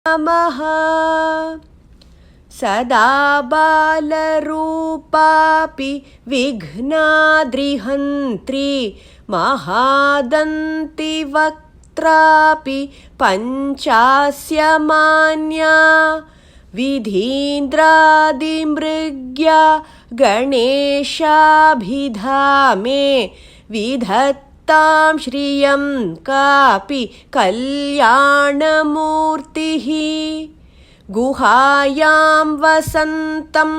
नमः। सदा बालरूपापि विघ्नाद्रिहन्त्री महादन्तिवक्त्रापि पञ्चास्यमान्या विधीन्द्रादिमृग्या गणेशाभिधामे विधत्तां श्रियं कापि कल्याणमूर्तिः। गुहायां वसन्तं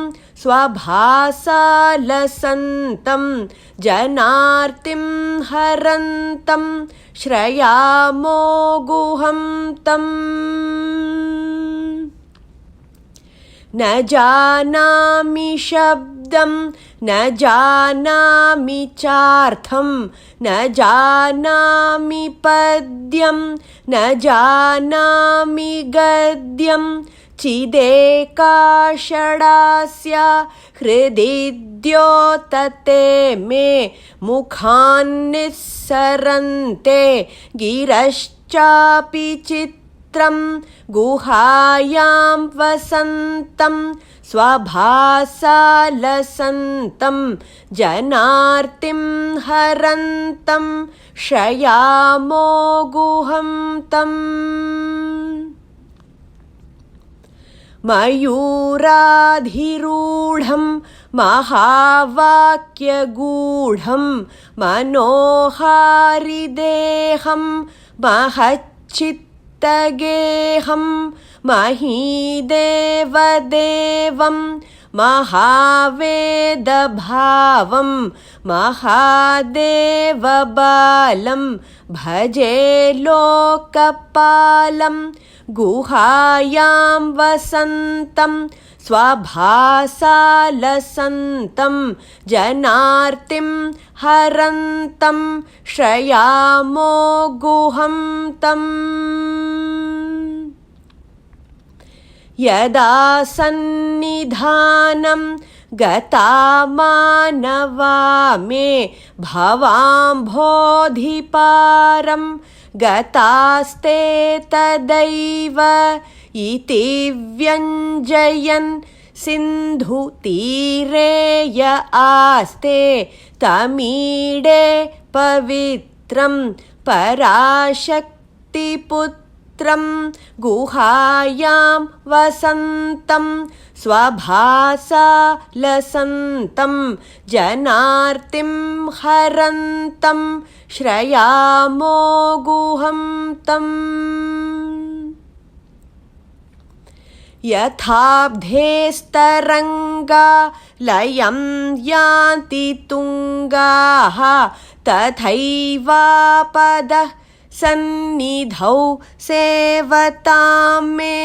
स्वभासालसन्तं जनार्तिं हरन्तं श्रयामो गुहं तम्। न जानामि शब्दं न जानामि चार्थं न जानामि पद्यं न जानामि गद्यं चिदेकाषडास्या हृदिद्योतते मे मुखान्निस्सरन्ते गिरश्चापि चित्रं गुहायां वसन्तं स्वभासालसन्तं जनार्तिं हरन्तं श्रयामो गुहं तम्। मयूराधिरूढं महावाक्यगूढं मनोहारिदेहं महच्चित्तगेहं महीदेवदेवं महावेदभावं महादेवबालं भजे लोकपालं गुहायां वसन्तं स्वभासालसन्तं जनार्तिं हरन्तं श्रयामो गुहं तम्। यदा सन्निधानं गता मानवा मे भवाम्भोधिपारं गतास्ते तदैव इति व्यञ्जयन् सिन्धुतीरे य आस्ते तमीडे पवित्रं पराशक्तिपुत्रं गुहायां वसन्तं स्वभासालसन्तं जनार्तिं हरन्तं श्रयामो गुहं तम्। यथाब्धेस्तरङ्गा लयं यान्ति तुङ्गाः तथैवापदः सन्निधौ सेवतां मे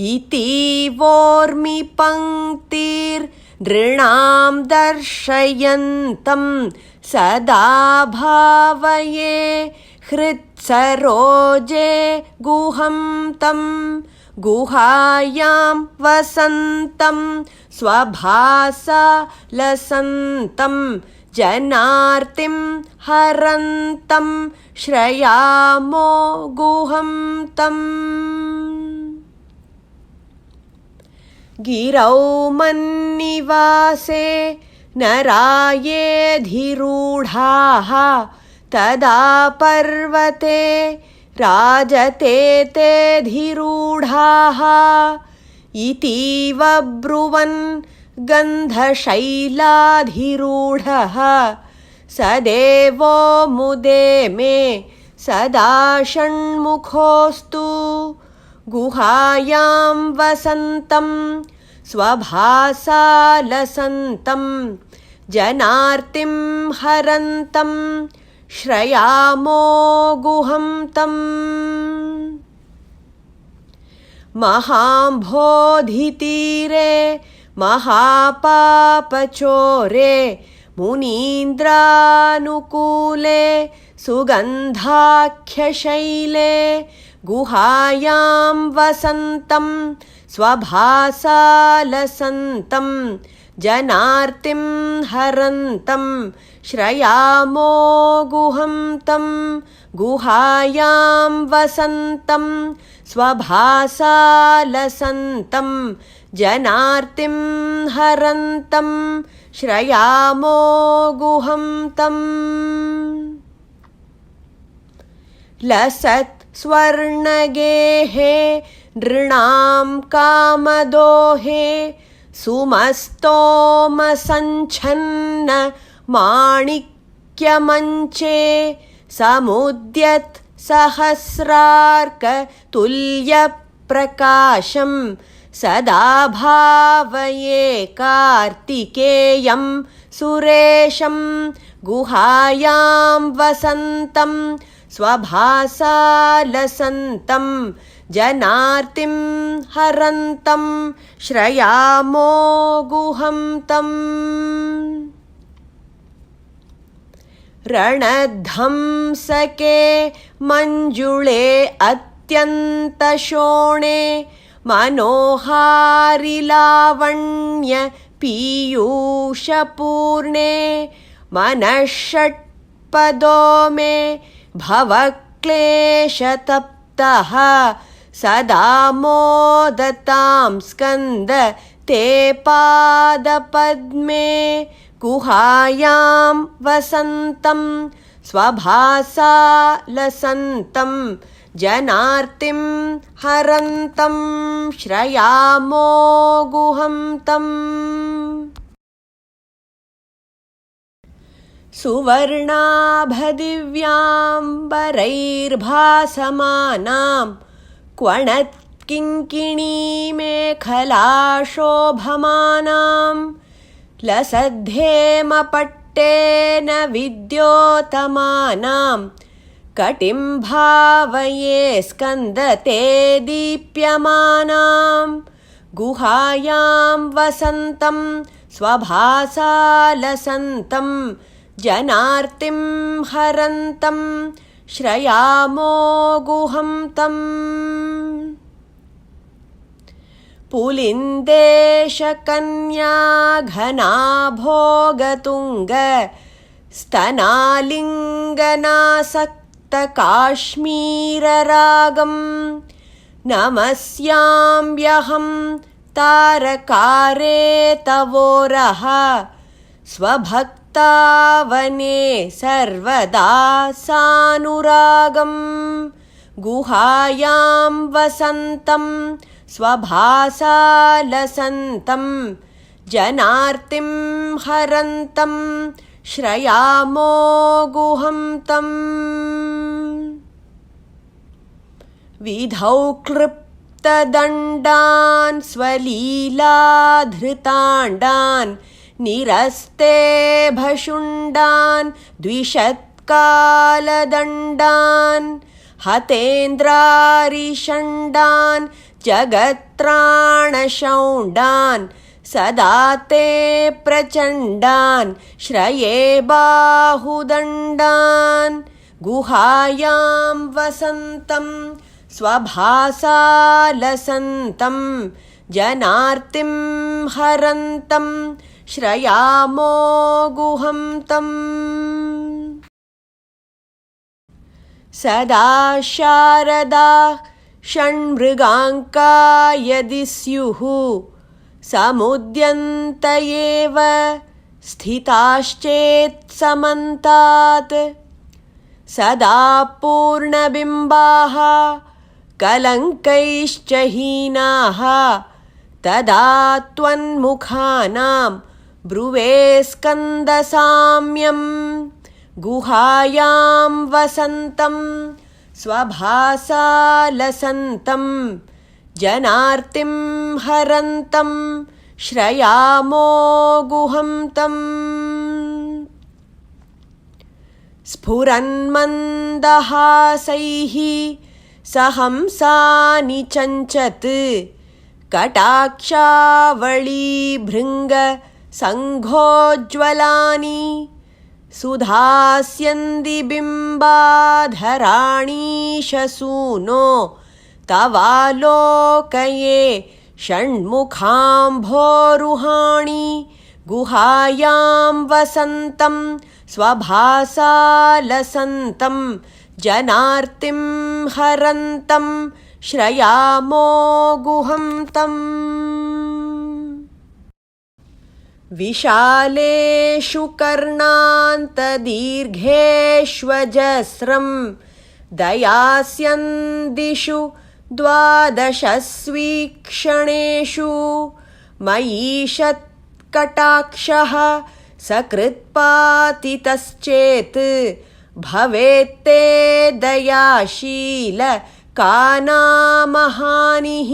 इतीवोर्मि पङ्क्तिर्नृणां दर्शयन्तं सदा भावये हृत्सरोजे गुहं तं। गुहायां वसन्तं स्वभासालसन्तं जनार्तिं हरन्तं श्रयामो गुहं तम्। गिरौ मन्निवासे नरायेऽधिरूढाः तदा पर्वते राजते तेऽधिरूढाः इतीव ब्रुवन् गन्धशैलाधिरूढः स देवो मुदे मे सदा षण्मुखोऽस्तु। गुहायां वसन्तं स्वभासालसन्तं जनार्तिं हरन्तं श्रयामो गुहं तम्। महाम्भोधितीरे महापापचोरे मुनीन्द्रानुकूले सुगन्धाख्यशैले गुहायां वसन्तं स्वभासालसन्तं जनार्तिं हरन्तं श्रयामो गुहं तं गुहायां वसन्तं स्वभासालसन्तं जनार्तिं हरन्तं श्रयामो गुहं तम् लसत् स्वर्णगेहे नृणां कामदोहे सुमस्तोमसञ्छन्न माणिक्यमञ्चे समुद्यत् सहस्रार्कतुल्यप्रकाशं सदा भावये कार्तिकेयं सुरेशं गुहायां वसन्तं स्वभासालसन्तं जनार्तिं हरन्तं श्रयामो गुहं तम् रणध्वंसके मञ्जुळे अत्यन्तशोणे मनोहारिलावण्य पीयूषपूर्णे मनःषट्पदो मे भवक्लेशतप्तः सदा मोदतां स्कन्द ते पादपद्मे गुहायां वसन्तं स्वभासालसन्तं जनार्तिं हरन्तं श्रयामो गुहं तम् सुवर्णाभदिव्याम्बरैर्भासमानां क्वणत्किङ्किणीमेखलाशोभमानां लसद्धेमपट्टेन विद्योतमानां कटिं भावये स्कन्दते दीप्यमानां गुहायां वसन्तं स्वभासालसन्तं जनार्तिं हरन्तं श्रयामो गुहं तम् पुलिन्देशकन्याघनाभोगतुङ्ग स्तनालिङ्गनासक्तकाश्मीररागं नमस्याम्यहं तारकारे तवोरः स्वभक्तावने सर्वदा सानुरागं गुहायां वसन्तं स्वभासालसन्तं जनार्तिं हरन्तं श्रयामो गुहं तम् विधौ क्लृप्तदण्डान् स्वलीलाधृताण्डान् निरस्ते भशुण्डान् द्विषत्कालदण्डान् हतेन्द्रारिषण्डान् जगत्त्राणशौण्डान् सदा ते प्रचण्डान् श्रये बाहुदण्डान् गुहायां वसन्तं स्वभासालसन्तं जनार्तिं हरन्तं श्रयामो गुहं तम् सदा शारदा षण्मृगाङ्का यदि स्युः समुद्यन्त एव स्थिताश्चेत्समन्तात् सदा पूर्णबिम्बाः कलङ्कैश्च हीनाः तदा त्वन्मुखानां ब्रुवे स्कन्दसाम्यं गुहायां वसन्तं स्वभासालसन्तं जनार्तिं हरन्तं श्रयामो गुहं तम् स्फुरन्मन्दहासैः सहंसानि चञ्चत् कटाक्षावळीभृङ्ग सङ्घोज्ज्वलानि सुधास्यन्दिबिम्बाधराणीशसूनो तवालोकये षण्मुखाम्भोरुहाणि गुहायां वसन्तं स्वभासा लसन्तं जनार्तिं हरन्तं श्रयामो गुहं तम् विशालेषु कर्णान्तदीर्घेष्वजस्रं दयास्यन्दिषु द्वादशस्वीक्षणेषु मयीषत्कटाक्षः सकृत्पातितश्चेत् भवेत्ते दयाशील कानामहानिः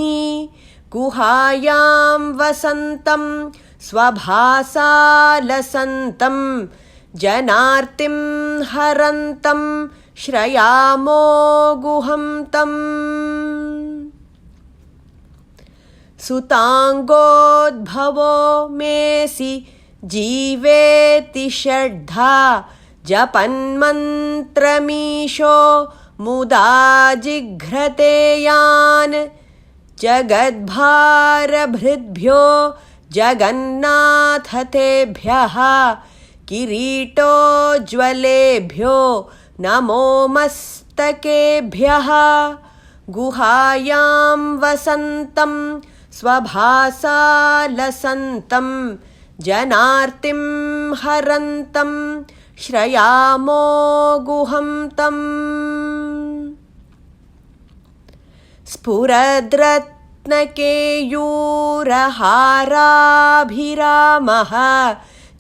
गुहायां वसन्तं स्वभासा लसन्तं जनार्तिं हरन्तं श्रयामो गुहं तम् सुताङ्गोद्भवो मेसि जीवेति षड्धा जपन्मन्त्रमीशो मुदा जिघ्रते यान् जगद्भारभृद्भ्यो जगन्नाथतेभ्यः किरीटोज्ज्वलेभ्यो नमो मस्तकेभ्यः गुहायां वसन्तं स्वभासा लसन्तं जनार्तिं हरन्तं श्रयामो गुहं तम् स्फुरद्रत्नकेयूरहाराभिरामः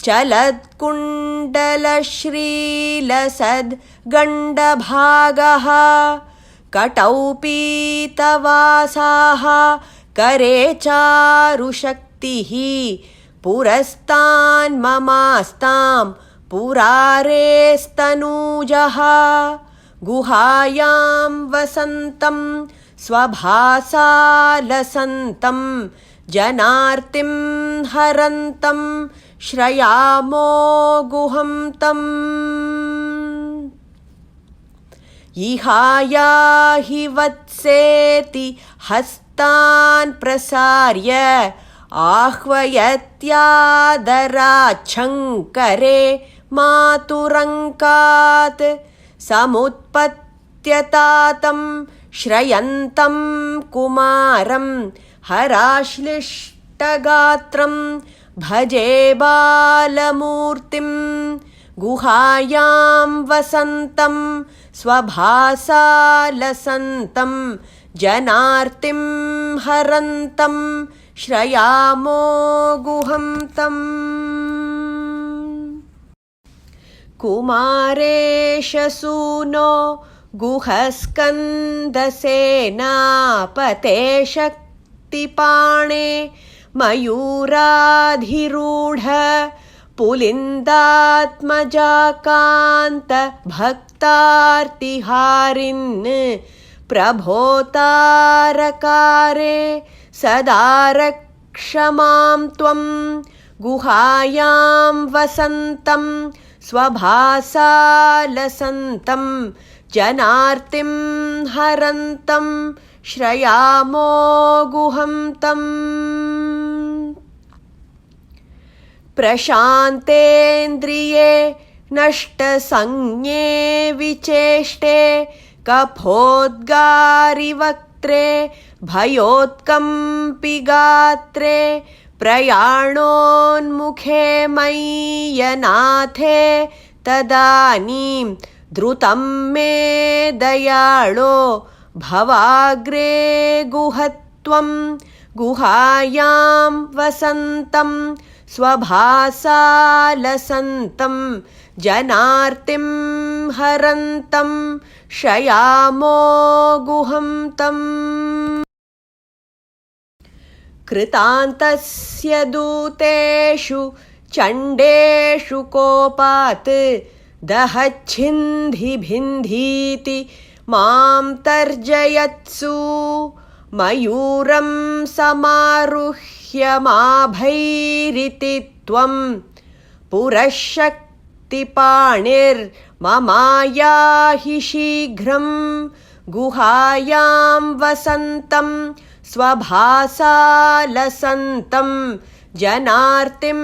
चलत्कुण्डलश्रीलसद्गण्डभागः कटौ पीतवासाः करे चारुशक्तिः पुरस्तान्ममास्तां पुरारेस्तनूजः गुहायां वसन्तं स्वभासा लसन्तं जनार्तिं हरन्तं श्रयामो गुहं तम् इहाया हि वत्सेति हस्तान् प्रसार्य आह्वयत्यादराच्छङ्करे मातुरङ्कात् समुत्पत्यतातं श्रयन्तं कुमारं हराश्लिष्टगात्रं भजे बालमूर्तिं गुहायां वसन्तं स्वभासा लसन्तं जनार्तिं हरन्तं श्रयामो गुहं तम् कुमारेशसूनो गुहस्कन्दसेनापते शक्तिपाणे मयूराधिरूढ पुलिन्दात्मजाकान्त भक्तार्तिहारिन् प्रभोतारकारे सदा रक्ष मां त्वं गुहायां वसन्तं स्वभासा लसन्तं जनार्तिं हरन्तं श्रयामो गुहं तम् प्रशान्तेन्द्रिये नष्टसंज्ञे विचेष्टे कफोद्गारिवक्त्रे भयोत्कम्पिगात्रे प्रयाणोन्मुखे मय्यनाथे तदानीं द्रुतं मे दयाळो भवाग्रे गुहत्वं गुहायां वसन्तं स्वभासा लसन्तं जनार्तिं हरन्तं श्रयामो गुहं तम् कृतान्तस्य दूतेषु चण्डेषु कोपात् दहच्छिन्धिभिन्धीति मां तर्जयत्सु मयूरं समारुह्य माभैरिति त्वं पुरःशक्तिपाणिर्ममायाहि शीघ्रं गुहायां वसन्तं स्वभासालसन्तं जनार्तिं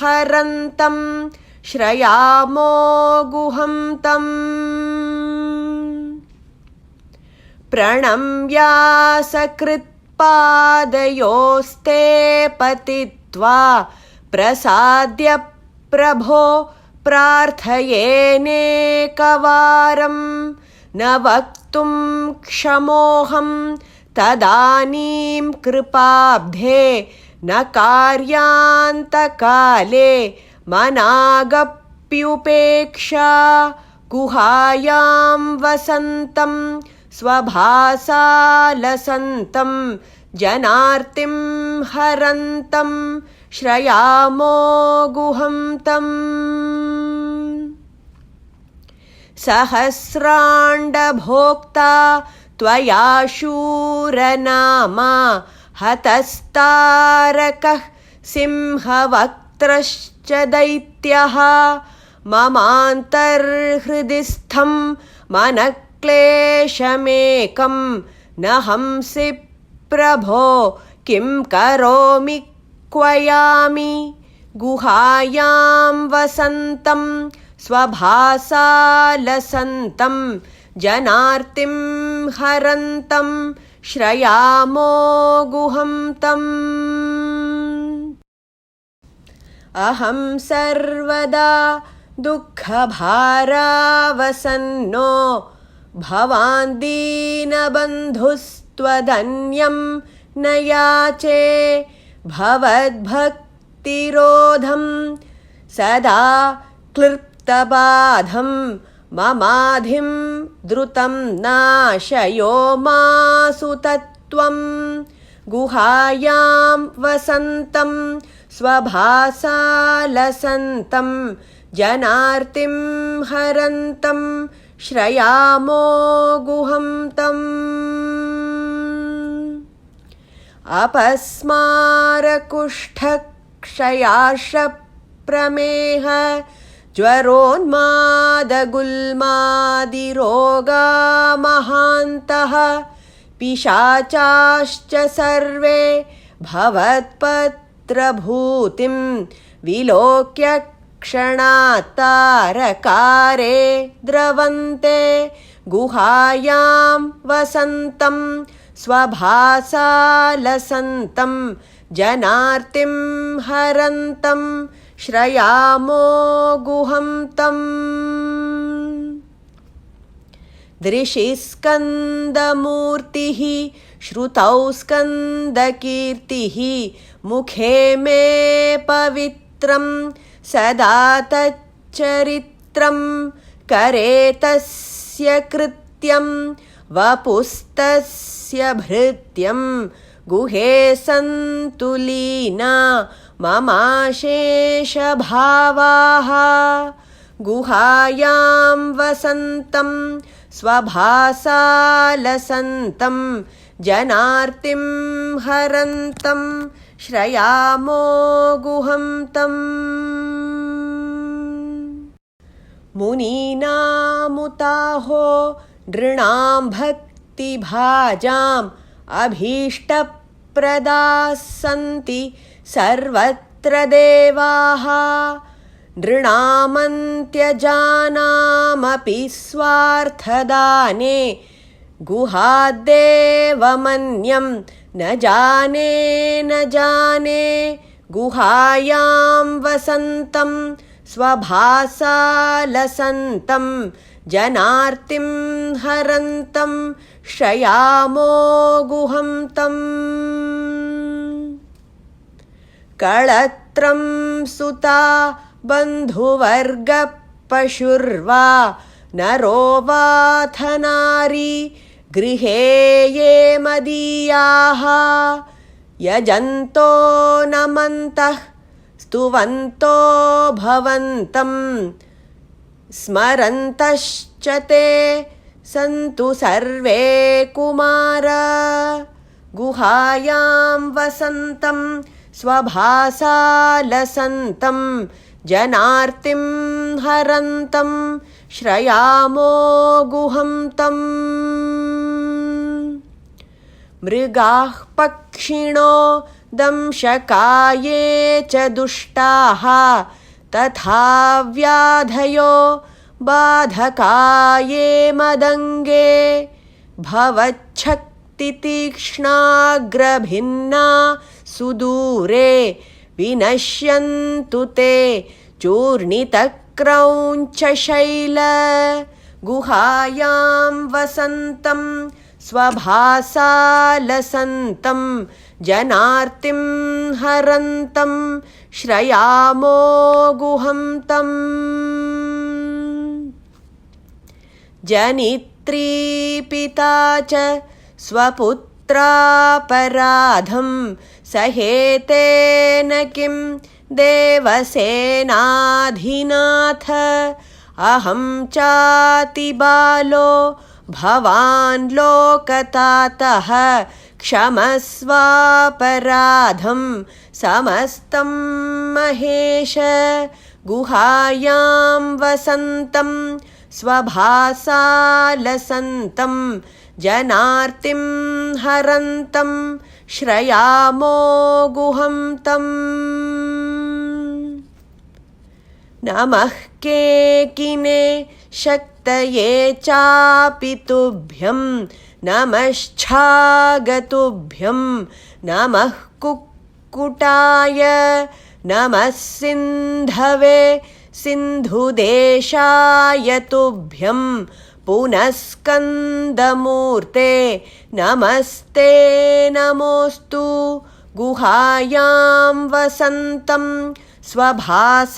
हरन्तं श्रयामो गुहं तम् प्रणम्यासकृत्पादयोस्ते पतित्वा प्रसाद्य प्रभो प्रार्थयेनेकवारं न वक्तुं क्षमोऽहं तदानीं कृपाब्धे न कार्यान्तकाले मनागप्युपेक्षा गुहायां वसन्तं स्वभासालसन्तं जनार्तिं हरन्तं श्रयामो गुहं तम् सहस्राण्डभोक्ता त्वया शूरनामा हतस्तारकः सिंहवक्त्रश्च दैत्यः ममान्तर्हृदिस्थं मनक्लेशमेकं न हंसि प्रभो किं करोमि क्वयामि गुहायां वसन्तं स्वभासालसन्तं जनार्तिं हरन्तं श्रयामो गुहं तम् अहं सर्वदा दुःखभारावसन्नो भवान् दीनबन्धुस्त्वदन्यं न याचे भवद्भक्तिरोधं सदा क्लिप्तबाधं ममाधिं द्रुतं नाशयो मासु तत्त्वं गुहायां वसन्तं स्वभासालसन्तं जनार्तिं हरन्तं श्रयामो गुहं तम् अपस्मारकुष्ठक्षयार्षप्रमेह ज्वरोन्मादगुल्मादिरोगा महान्तः पिशाचाश्च सर्वे भवत्पत्रभूतिं विलोक्य क्षणात् तारकारे द्रवन्ते गुहायां वसन्तं स्वभासालसन्तं जनार्तिं हरन्तं श्रयामो गुहं तम् दृशिस्कन्दमूर्तिः श्रुतौ स्कन्दकीर्तिः मुखे मे पवित्रं सदा तच्चरित्रं करे तस्य कृत्यं वपुस्तस्य भृत्यं गुहे सन्तु लीना ममाशेषभावाः गुहायां वसन्तं स्वभासालसन्तं जनार्तिं हरन्तं श्रयामो गुहं तम् मुनीनामुताहो नृणां भक्तिभाजाम् अभीष्टप्रदाः सन्ति सर्वत्र देवाः नृणामन्त्यजानामपि स्वार्थदाने गुहाद्देवमन्यं न जाने गुहायां वसन्तं स्वभासालसन्तं जनार्तिं हरन्तं श्रयामो गुहं तम् कळत्रं सुता बन्धुवर्गपशुर्वा नरो वाथ नारी गृहे ये मदीयाः यजन्तो नमन्तः स्तुवन्तो भवन्तं स्मरन्तश्च ते सन्तु सर्वे कुमारा गुहायां वसन्तं स्वभासालसन्तं जनार्तिं हरन्तं श्रयामो गुहं तम् मृगाः पक्षिणो दंशकाये च दुष्टाः तथा व्याधयो बाधकाये मदङ्गे भवच्छक्तितीक्ष्णाग्रभिन्ना सुदूरे विनश्यन्तु ते चूर्णितक्रौञ्चशैल गुहायां वसन्तं स्वभासालसन्तं जनार्तिं हरन्तं श्रयामो गुहं तम् जनित्री पिता च स्वपुत्रापराधं सहेतेन किं देवसेनाधिनाथ अहं चातिबालो भवान् लोकतातः क्षमस्वापराधं समस्तं महेश गुहायां वसन्तं स्वभासालसन्तं जनार्तिं हरन्तं श्रयामो गुहं तम् नमः केकिने शक्तये चापि तुभ्यं नमश्छागतुभ्यं नमः कुक्कुटाय नमः सिन्धवे सिन्धुदेशाय तुभ्यं पुनः स्कन्दमूर्ते नमस्ते नमोऽस्तु गुहायां वसन्तं स्वभासालसन्तं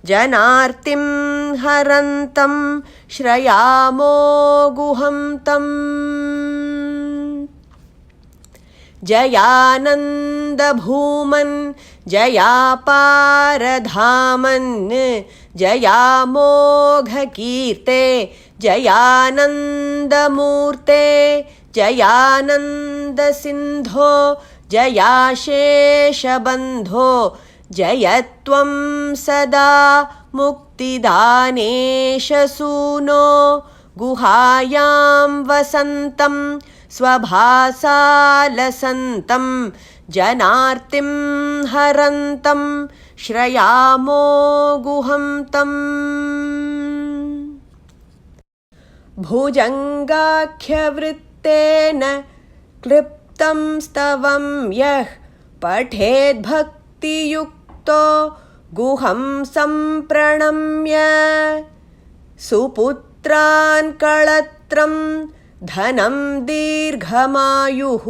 जनार्तिं हरन्तं श्रयामो गुहं तम् जयानन्दभूमन् जयापारधामन् जयामोघकीर्ते जयानन्दमूर्ते जयानन्दसिन्धो जयाशेषबन्धो जयत्वं सदा मुक्तिदानेशसूनो गुहायां वसन्तं स्वभासालसन्तं जनार्तिं हरन्तं श्रयामो गुहं तम् भुजङ्गाख्यवृत्तेन क्लिप्तं स्तवं यः पठेद्भक्तियुक्तो गुहं सम्प्रणम्य सुपुत्रान् कळत्रं धनं दीर्घमायुः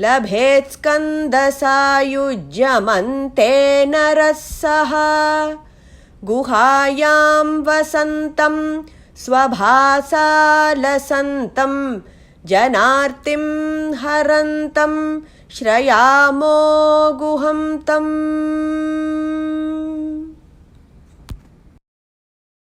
लभेत्स्कन्दसायुज्यमन्ते नरः सः गुहायां वसन्तं स्वभासालसन्तं जनार्तिं हरन्तं श्रयामो गुहं तम्